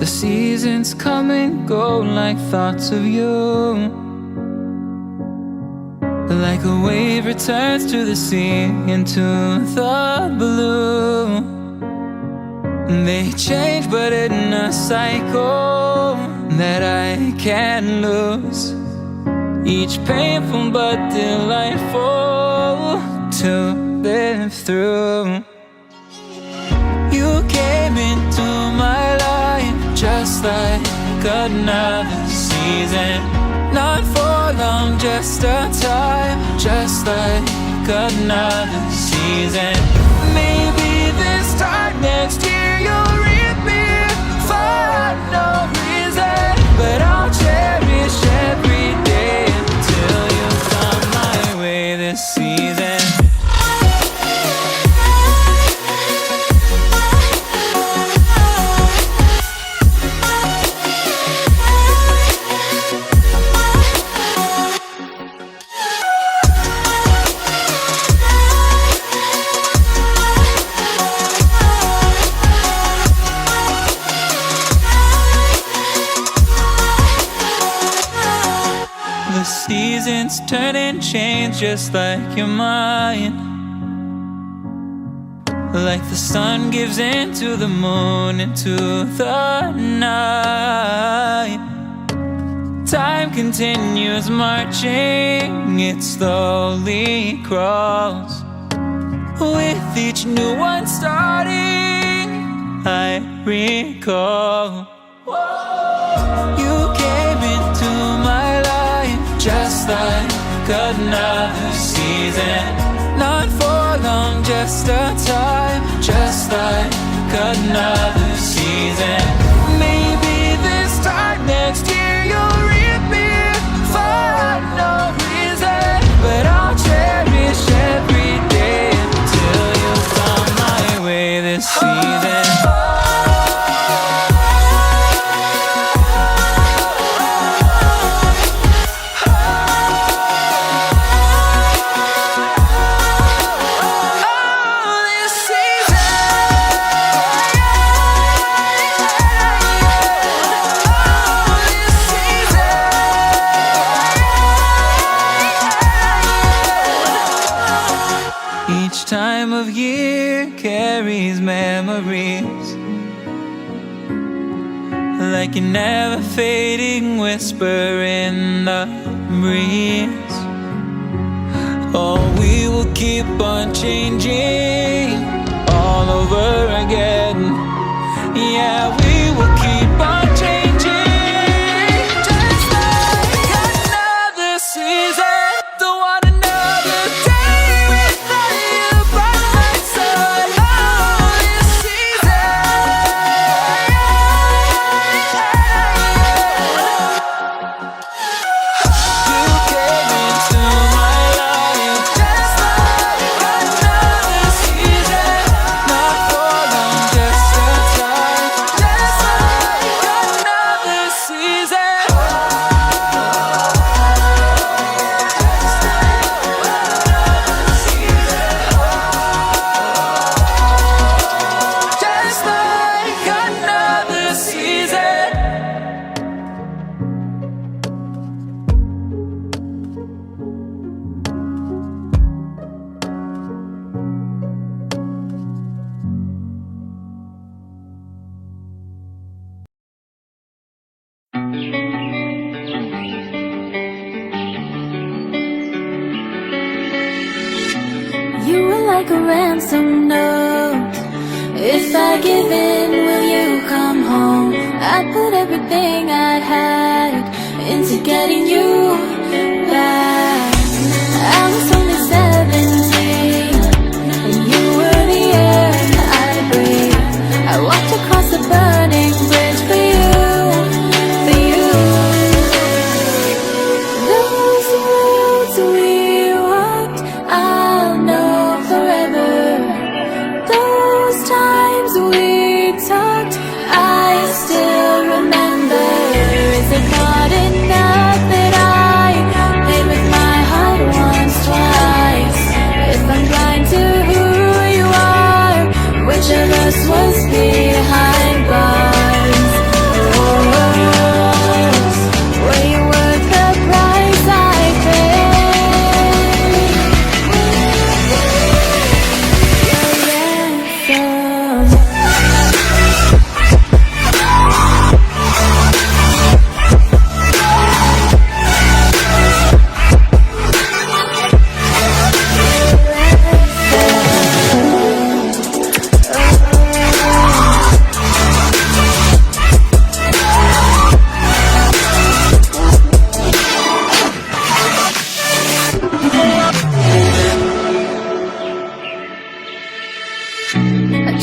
The seasons come and go like thoughts of you. Like a wave returns to the sea, into the blue. They change but in a cycle that I can't lose. Each painful but delightful to live through. You came into my life just like another season. Not for long, just a time, just like another season. Maybe this time next year you'll reappear for no reason, but I'll cherish every day until you come my way this season. The seasons turn and change just like your mind. Like the sun gives into the moon, into the night. Time continues marching, it slowly crawls. With each new one starting, I recall. You came into my life just like another season. Not for long, just a time, just like another season. Maybe this time next year you'll reappear for no reason, but I'll cherish every day until you come my way this season. Each time of year carries memories, like a never fading whisper in the breeze. Oh, we will keep on changing all over again. Yeah, we will keep on changing just like another season. Don't want another day without you by my side. Oh, this season. You came into my life just like another season. Not for long, just a time, just like another season. Just like another season. You were like a ransom note. If I give in, will you come home? I'd put everything I had into getting you back. I was only 17, and you were the air I breathed. I walked across the burning bridge for you, for you. Those roads we walked, I'll know forever. Those times we talked, I still remember. Is it not enough that I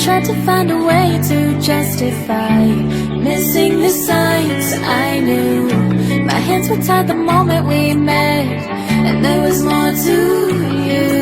tried to find a way to justify missing the signs I knew. My hands were tied the moment we met, and there was more to you.